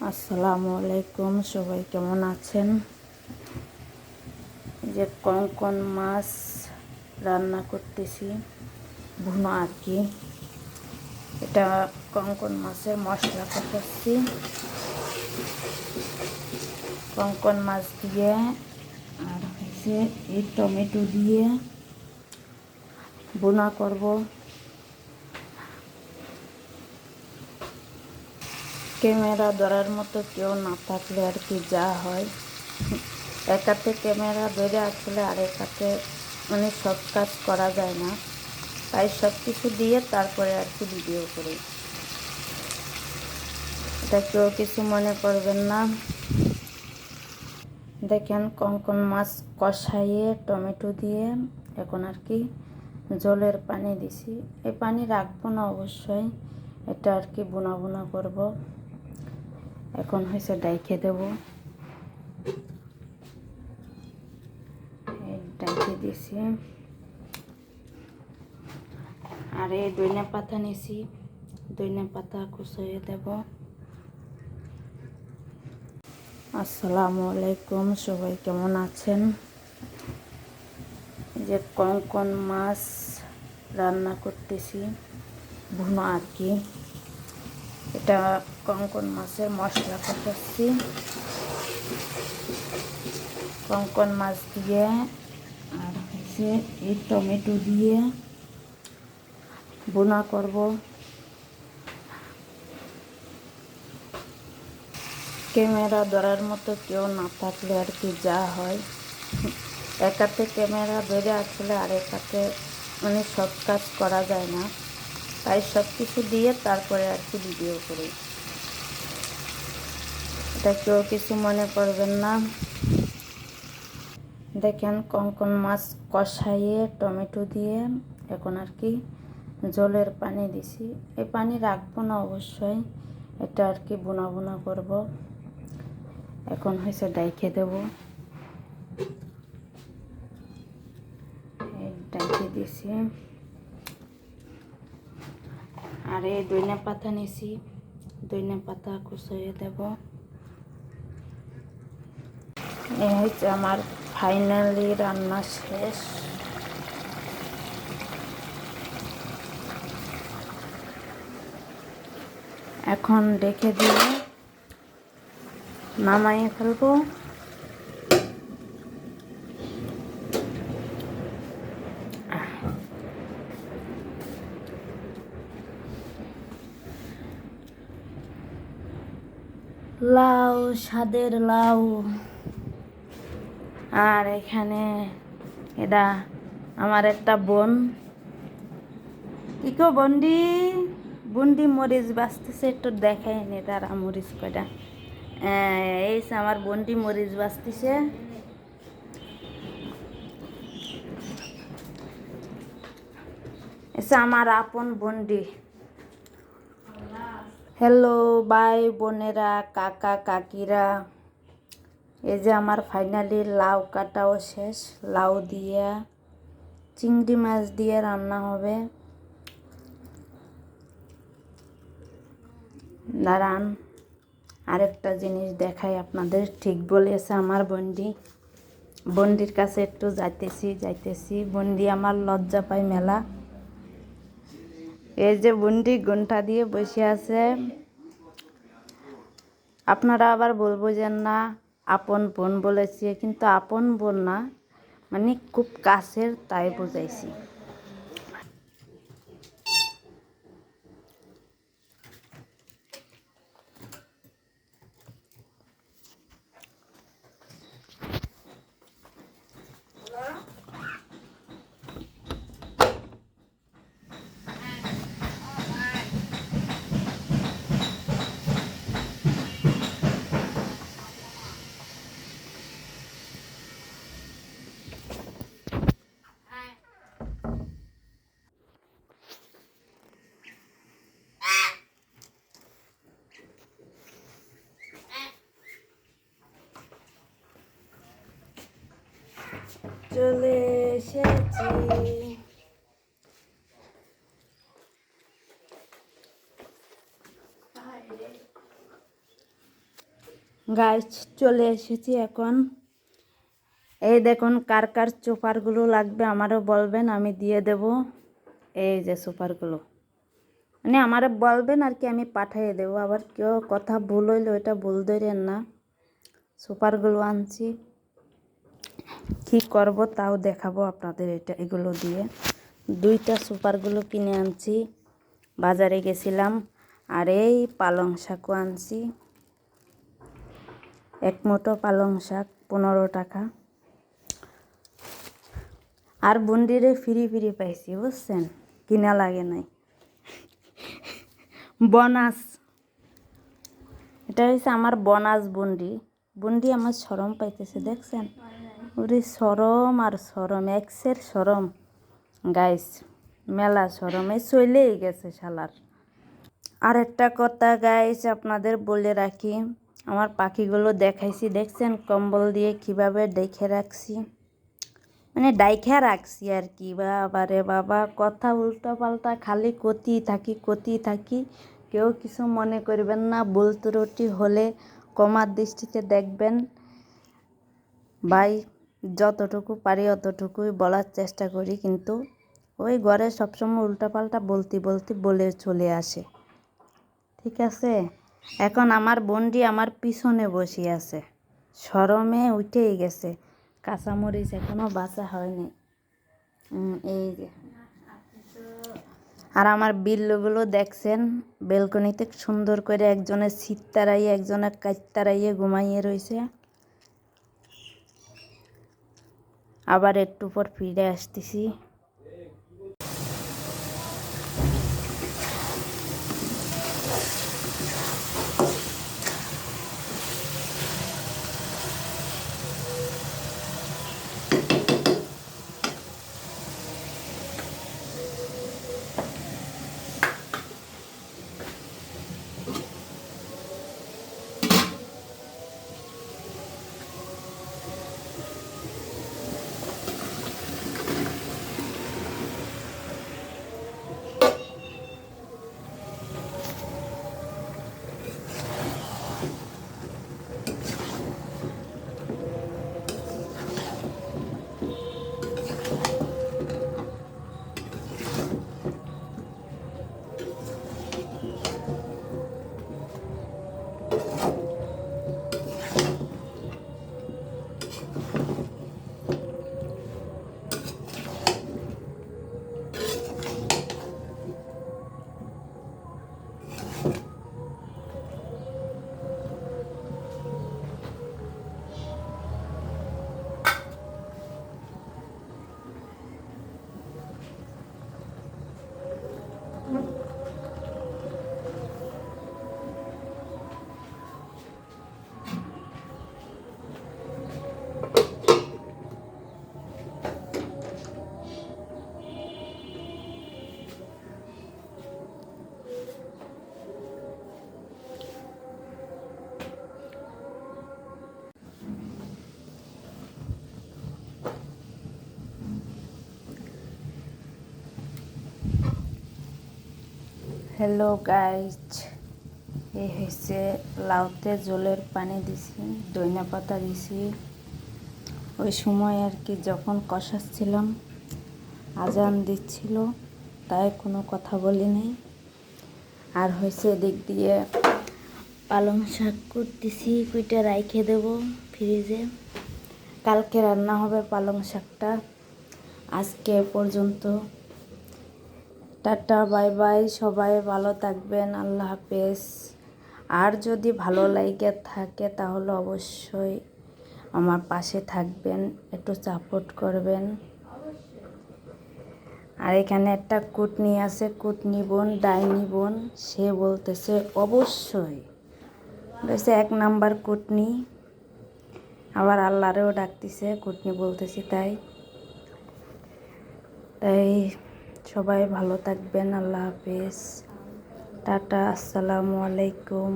আসসালামু আলাইকুম, সবাই কেমন আছেন? যে কঙ্কন মাছ রান্না করতেছি, ভুনো আর কি। এটা কঙ্কন মাছের মশলা করতেছি, কঙ্কন মাছ দিয়ে আর হচ্ছে এই টমেটো দিয়ে ভুনা করব। ক্যামেরা ধরার মতো কেউ না থাকলে আর কি যা হয়, এক হাতে ক্যামেরা ধরে আসলে আরেক হাতে সব কাজ করা যায় না, তাই সব কিছু দিয়ে তারপরে আর কি ভিডিও করি। এটা কেউ কিছু মনে করবেন না। দেখেন কঙ্কন মাছ কষাইয়ে টমেটো দিয়ে এখন আর কি জলের পানি দিছি। এই পানি রাখবো না অবশ্যই, এটা আর কি বোনা বোনা করব। এখন হয়েছে ডাইকে দেব, ডাইকে দিছি। আর এই ধনিয়া পাতা নিছি, ধনিয়া পাতা কুচিয়ে দেব। আসসালামু আলাইকুম, সবাই কেমন আছেন? যে কঙ্কন মাছ রান্না করতেছি, ভুনো আর কি। এটা কঙ্কন মাছের মশলা করতেছি, কঙ্কন মাছ দিয়ে আর হচ্ছে এই টমেটো দিয়ে ভুনা করব। ক্যামেরা ধরার মতো কেউ না থাকলে আর কি যা হয়, এক হাতে ক্যামেরা ধরে আসলে আরেক হাতে সব কাজ করা যায় না, তাই সব কিছু দিয়ে তারপরে আর কি ভিডিও করি। এটা কেউ কিছু মনে করবেন না। দেখেন কঙ্কন মাছ কষাইয়ে টমেটো দিয়ে এখন আর কি জলের পানি দিছি। এই পানি রাখবো না অবশ্যই, এটা আর কি বোনা বোনা করব। এখন হয়েছে ডাইকে দেব, ডাইকে দিছি। আর এই ধনিয়া পাতা নিছি, ধনিয়া পাতা কুচিয়ে দেব। এই হচ্ছে আমার ফাইনালি রান্না শেষ। এখন রেখে দিয়ে নামাইয়ে ফেলবো। লাউ, স্বাদের লাউ। আর এখানে এটা আমার একটা বোন, কি গো বন্ডি, বন্ডি মরিচ বাঁচতেছে, একটু দেখাই নি তারা মরিচ কটা। এই আমার বন্ডি মরিচ বাঁচতেছে। এসে আমার আপন বন্ডি। হ্যালো ভাই বোনেরা, কাকা কাকিরা, এই যে আমার ফাইনালি লাউ কাটাও শেষ। লাউ দিয়ে চিংড়ি মাছ দিয়ে রান্না হবে। দাঁড়ান আরেকটা জিনিস দেখাই আপনাদের। ঠিক বলেছে আমার বন্ডি, বন্ডির কাছে একটু যাইতেছি। বন্ডি আমার লজ্জা পায় মেলা। এই যে বন্ডি ঘন্টা দিয়ে বসে আছে। আপনারা আবার বলবো যে না আপন বোন বলেছি, কিন্তু আপন বোন না, খুব কাছের, তাই বুঝাইছি। চলে এসেছি। গাইস চলে এসেছি এখন। এই দেখুন কার কার চোপারগুলো লাগবে আমারও বলবেন, আমি দিয়ে দেব। এই যে সুপারগুলো মানে আমারে বলবেন আর কি, আমি পাঠিয়ে দেবো। আবার কেউ কথা ভুল হইলে ওইটা ভুল ধরেন না। সুপারগুলো আনছি, কি করব তাও দেখাবো আপনাদের। এগুলো দিয়ে 2টা সুপারগুলো কিনে আনছি, বাজারে গেছিলাম। আর এই পালং শাকও আনছি, 1 মুঠো পালং শাক 15 টাকা। আর বুন্ডিরে ফ্রি ফ্রি পাইছি বুঝছেন, কিনা লাগে নাই, বোনাস। এটা হচ্ছে আমার বোনাস বুন্ডি। বুন্ডি আমার শরম পাইতেছে দেখছেন, ওরে শরম আর শরম, এক্সের শরম গাইস, মেলা শরমে চলেই গেছে শালার। আর একটা কথা গাইস আপনাদের বলে রাখি, আমার পাখিগুলো দেখাইছি দেখছেন, কম্বল দিয়ে কিভাবে ডেকে রাখছি, মানে ডাইখা রাখছি আর কি। বাবা রে বাবা, কথা উল্টো পাল্টা খালি কতি থাকি। কেউ কিছু মনে করবেন না, ভুল ত্রুটি হলে ক্ষমার দৃষ্টিতে দেখবেন। ভাই যতটুকু পারি অতটুকুই বলার চেষ্টা করি, কিন্তু ওই ঘরে সবসময় উল্টাপাল্টা বলে চলে আসে, ঠিক আছে। এখন আমার বোনটি আমার পিছনে বসে আছে, শরমে উঠেই গেছে। কাঁচামরিচ এখনো বাঁচা হয়নি, এই যে। আর আমার বিল্লুগুলো দেখছেন বেলকনিতে সুন্দর করে একজনের শীত তারাইয়ে একজনের কাজ তারাইয়ে ঘুমাইয়ে রয়েছে। আবার একটু পর ফিরে আসতেছি। হ্যালো গাইজ, এই হয়েছে লাউতে জলের পানি দিছি, ধনিয়া পাতা দিছি। ওই সময় আর কি যখন কষাচ্ছিলাম আজান দিচ্ছিল, তাই কোনো কথা বলি নাই। আর হয়েছে এদিক দিয়ে পালং শাক করতেছি, কুইটা রাইখে দেব ফ্রিজে, কালকে রান্না হবে পালং শাকটা। আজকে পর্যন্ত টাটা বাই বাই, সবাই ভালো থাকবেন, আল্লাহ হাফেজ। আর যদি ভালো লাগে থাকে তাহলে অবশ্যই আমার পাশে থাকবেন, একটু সাপোর্ট করবেন। আর এখানে একটা কুটনি আছে, কুটনি বোন, ডাইনি বোন, সে বলতেছে অবশ্যই, বলছে 1 নাম্বার কুটনি। আবার আল্লাহরেও ডাকতেছে কুটনি বলতেছি, তাই সবাই ভালো থাকবেন, আল্লাহ হাফেজ, টাটা, আসসালামু আলাইকুম।